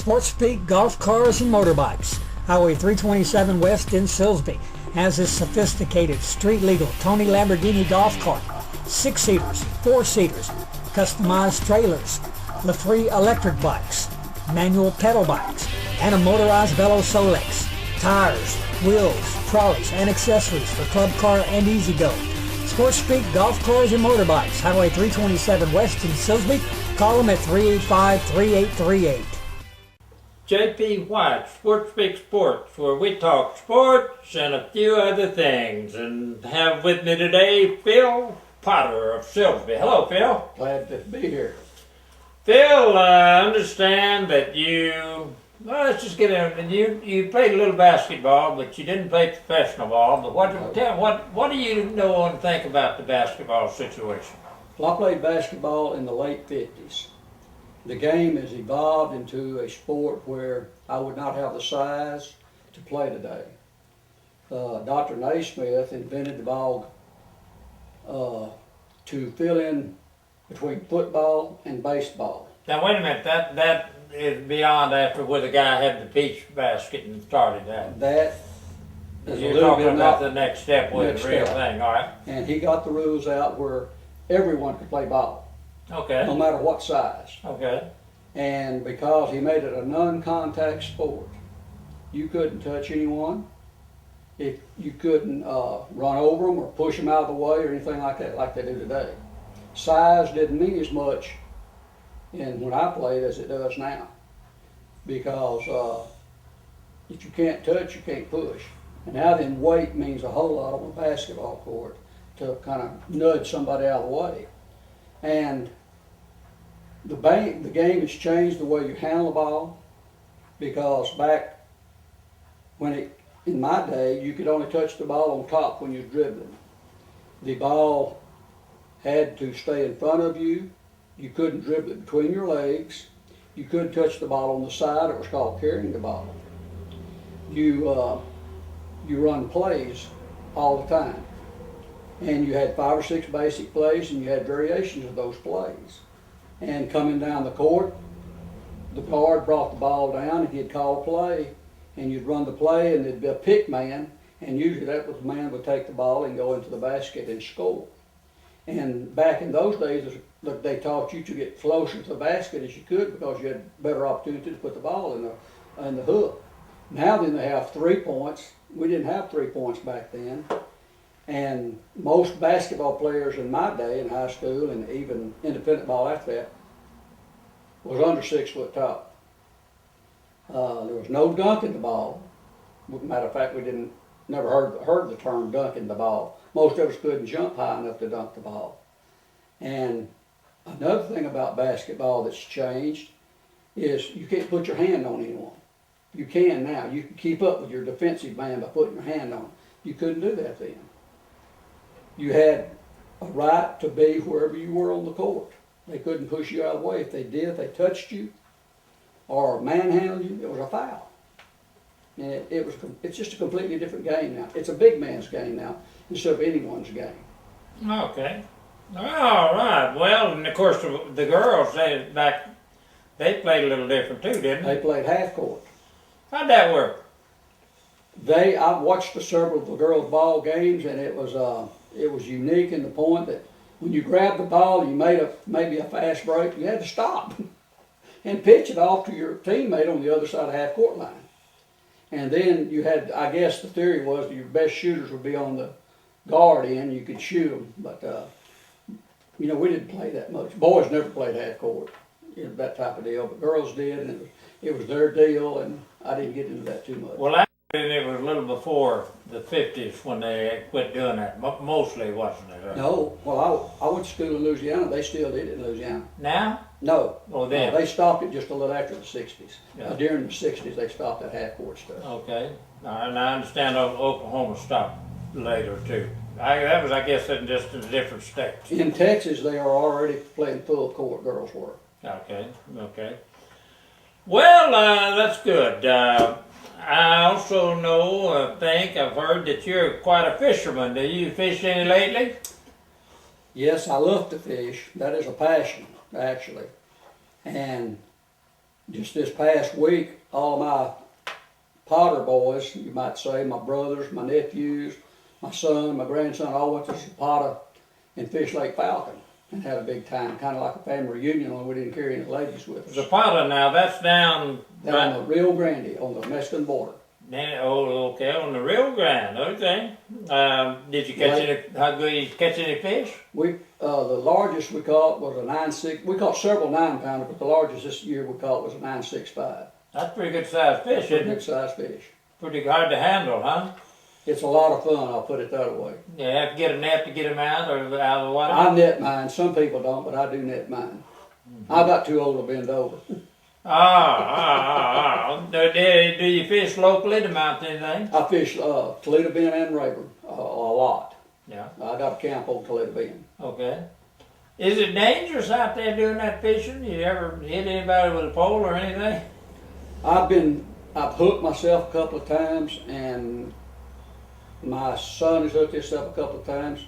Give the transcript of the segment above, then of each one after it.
SportsSpeak Golf Cars and Motorbikes. Highway 327 West in Silsbee has this sophisticated, street-legal Tony Lamborghini golf cart, 6-seaters, 4-seaters, customized trailers, LaFree electric bikes, manual pedal bikes, and a motorized Velo Solex, tires, wheels, trolleys, and accessories for club car and easy-go. SportsSpeak Golf Cars and Motorbikes, Highway 327 West in Silsbee. Call them at 385-3838. JP White, SportsSpeak Sports, where we talk sports and a few other things. And have with me today Phil Potter of Silsbee. Hello, Phil. Glad to be here. Phil, I understand that let's just get in. You played a little basketball, but you didn't play professional ball. But what do you know and think about the basketball situation? Well, I played basketball in the late 50s. The game has evolved into a sport where I would not have the size to play today. Dr. Naismith invented the ball to fill in between football and baseball. Now wait a minute, that is beyond after where the guy had the beach basket and started that. That is You're talking about the next step with the real thing, all right? And he got the rules out where everyone could play ball. Okay. No matter what size. Okay. And because he made it a non-contact sport, you couldn't touch anyone. If you couldn't run over them or push them out of the way or anything like that, like they do today. Size didn't mean as much when I played as it does now, because if you can't touch, you can't push. And now then, weight means a whole lot on a basketball court to kind of nudge somebody out of the way. And the game has changed the way you handle the ball, because back in my day, you could only touch the ball on top when you're dribbling. The ball had to stay in front of you. You couldn't dribble it between your legs. You couldn't touch the ball on the side. It was called carrying the ball. You run plays all the time. And you had 5 or 6 basic plays, and you had variations of those plays. And coming down the court, the guard brought the ball down, and he'd call a play, and you'd run the play, and there'd be a pick man, and usually that was the man who would take the ball and go into the basket and score. And back in those days, they taught you to get closer to the basket as you could, because you had better opportunity to put the ball in the hook. Now then, they have 3 points. We didn't have 3 points back then. And most basketball players in my day in high school, and even independent ball after that, was under 6 foot tall. There was no dunking the ball. Matter of fact, we never heard the term dunking the ball. Most of us couldn't jump high enough to dunk the ball. And another thing about basketball that's changed is you can't put your hand on anyone. You can now. You can keep up with your defensive man by putting your hand on them. You couldn't do that then. You had a right to be wherever you were on the court. They couldn't push you out of the way. If they did, if they touched you or manhandled you, it was a foul. And it's just a completely different game now. It's a big man's game now instead of anyone's game. Okay. All right. Well, and of course the girls, they played a little different too, didn't they? They played half court. How'd that work? I watched several of the girls' ball games, and it was unique in the point that when you grabbed the ball and you made maybe a fast break, you had to stop and pitch it off to your teammate on the other side of the half court line. And then you had, I guess the theory was that your best shooters would be on the guard end, you could shoot them. But, we didn't play that much. Boys never played half court, that type of deal, but girls did, and it was their deal, and I didn't get into that too much. Well, it was a little before the 50s when they quit doing that, mostly, wasn't it? No. Well, I went to school in Louisiana. They still did it in Louisiana. Now? No. Oh, then? No, they stopped it just a little after the 60s. Yeah. During the 60s, they stopped that half-court stuff. Okay. And I understand Oklahoma stopped later, too. That was, I guess, just in different states. In Texas, they are already playing full court, girls were. Okay. Well, that's good. I also I've heard that you're quite a fisherman. Do you fish any lately? Yes, I love to fish. That is a passion, actually. And just this past week, all my Potter boys, you might say, my brothers, my nephews, my son, my grandson, all went to Zapata and Fish Lake Falcon and had a big time, kind of like a family reunion, only we didn't carry any ladies with us. Zapata now, that's down Down the Rio Grande on the Mexican border. Oh, okay, on the Rio Grande. Okay. Did you catch any? How good you catch any fish? We the largest we caught was a 9.6. We caught several 9-pounder, but the largest this year we caught was a 9.65. That's pretty good sized fish, isn't Good it? sized fish. Pretty hard to handle, huh? It's a lot of fun. I'll put it that way. You have to get a net to get them out or out of the water. I net mine. Some people don't, but I do net mine. I got too old to bend over. Do you fish locally to mount anything? I fish Toledo Bend and Rayburn a lot. Yeah. I got a camp on Toledo Bend. Okay. Is it dangerous out there doing that fishing? You ever hit anybody with a pole or anything? I've hooked myself a couple of times, and my son has hooked himself a couple of times.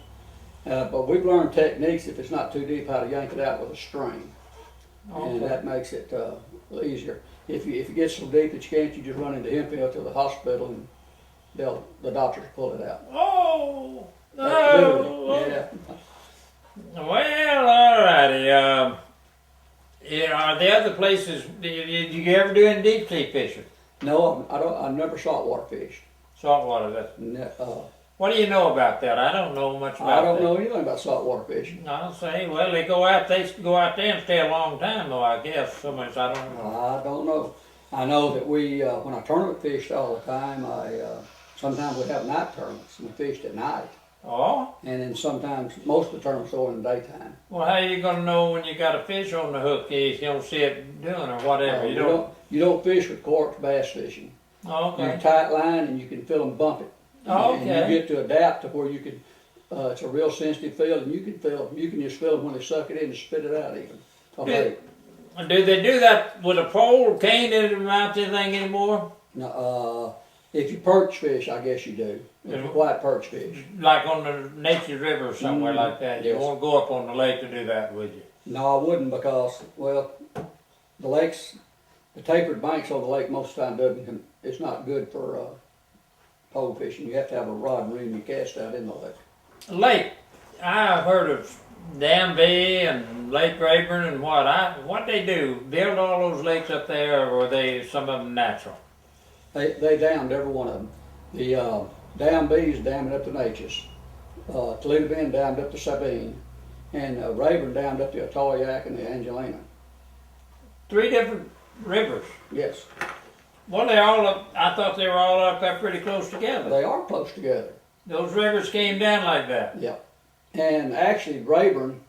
But we've learned techniques, if it's not too deep, how to yank it out with a string. Okay. And that makes it easier. If you get so deep that you can't, you just run into Hemphill to the hospital, and the doctors pull it out. Oh! Literally, yeah. Well, alrighty. Are the other places, did you ever do any deep sea fishing? No, I don't. I never saltwater fished. Saltwater, that's... What do you know about that? I don't know much about that. I don't know anything about saltwater fishing. I'll say, well, they go out there and stay a long time, though, I guess. So much I don't know. I don't know. I know that we, when I tournament fished all the time, sometimes we'd have night tournaments, and we fished at night. Oh? And then sometimes, most of the tournaments are in the daytime. Well, how are you going to know when you got a fish on the hook if you don't see it doing or whatever? You don't fish with corks bass fishing. Oh, okay. You tight line and you can feel them bump it. Oh, okay. And you get to adapt to where you can, it's a real sensitive feel, and you can just feel them when they suck it in and spit it out even. Okay. Do they do that with a pole, cane, to mount anything anymore? Now, if you perch fish, I guess you do. If you white perch fish. Like on the Nature's River or somewhere like that. You yes. won't go up on the lake to do that, would you? No, I wouldn't, because, well, the tapered banks on the lake most of the time it's not good for pole fishing. You have to have a rod and reel you cast out in the lake. Lake, I've heard of Danby and Lake Rayburn and what they do, build all those lakes up there, or are they some of them natural? They dammed every one of them. The Danby's dammed up to Natchez. Toledo Bend dammed up to Sabine. And Rayburn dammed up to Atoyac and the Angelina. 3 different rivers. Yes. Well, they all up, I thought they were all up there pretty close together. They are close together. Those rivers came down like that. Yeah. And actually, Rayburn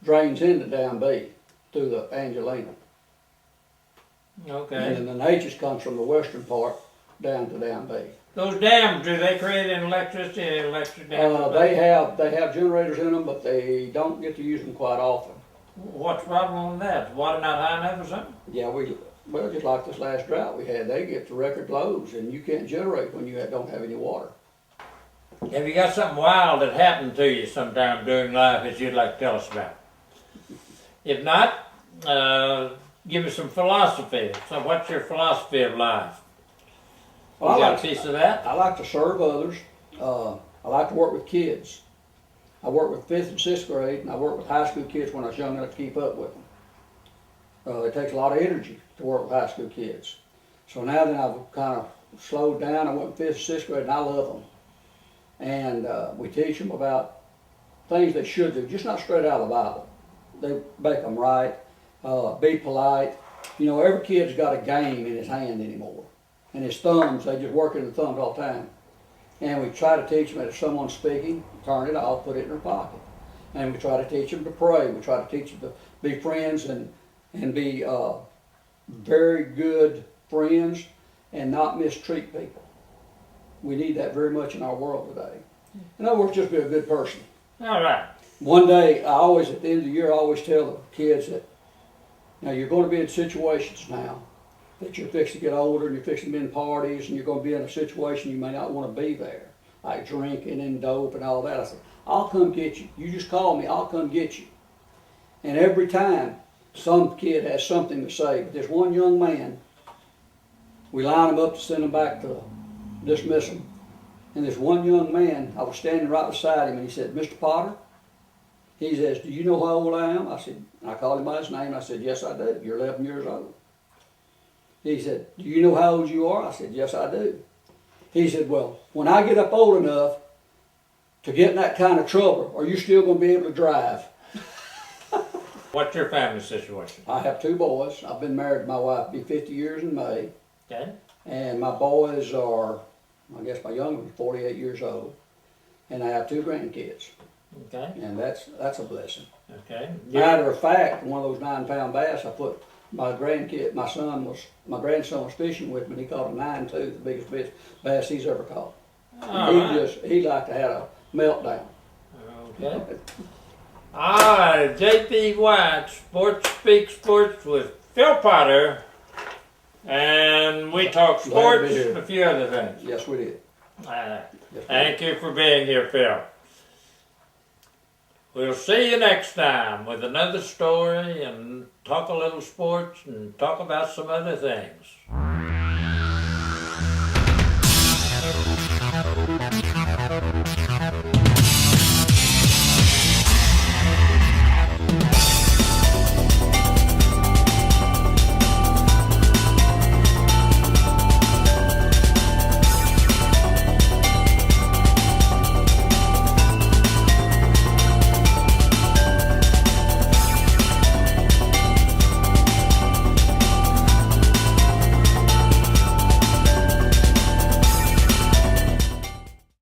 drains into Danby through the Angelina. Okay. And then the Natchez comes from the western part down to Danby. Those dams, do they create an electric dam? They have generators in them, but they don't get to use them quite often. What's the problem with that? Is water not high enough or something? Yeah, well, just like this last drought we had, they get to record lows, and you can't generate when you don't have any water. Have you got something wild that happened to you sometime during life that you'd like to tell us about? If not, give us some philosophy. So what's your philosophy of life? Well, You got a piece of that? I like to serve others. I like to work with kids. I work with 5th and 6th grade, and I work with high school kids when I was young enough to keep up with them. It takes a lot of energy to work with high school kids. So now that I've kind of slowed down, I went 5th and 6th grade, and I love them. And we teach them about things they should do, just not straight out of the Bible. They make them right, be polite. You know, every kid's got a game in his hand anymore. And his thumbs, they just work in the thumbs all the time. And we try to teach them that if someone's speaking, turn it off, put it in their pocket. And we try to teach them to pray. We try to teach them to be friends and be very good friends and not mistreat people. We need that very much in our world today. In other words, just be a good person. All right. One day, at the end of the year, I always tell the kids that, you're going to be in situations now that you're fixing to get older and you're fixing to be in parties and you're going to be in a situation you may not want to be there, like drinking and dope and all that. I said, I'll come get you. You just call me, I'll come get you. And every time some kid has something to say, but this one young man, we line him up to send him back to dismiss him. And this one young man, I was standing right beside him, and he said, Mr. Potter, he says, do you know how old I am? I said, I called him by his name. I said, yes, I do. You're 11 years old. He said, do you know how old you are? I said, yes, I do. He said, well, when I get up old enough to get in that kind of trouble, are you still going to be able to drive? What's your family situation? I have 2 boys. I've been married to my wife, be 50 years in May. Okay. And my boys are, I guess my youngest is 48 years old. And I have 2 grandkids. Okay. And that's a blessing. Okay. Matter of fact, one of those 9-pound bass, I put my grandson was fishing with me, and he caught a 9-2, the biggest bass he's ever caught. He like to have a meltdown. Okay. All right, JP White, SportsSpeak Sports with Phil Potter, and we talk sports and a few other things. Yes, we did. Thank you for being here, Phil. We'll see you next time with another story and talk a little sports and talk about some other things.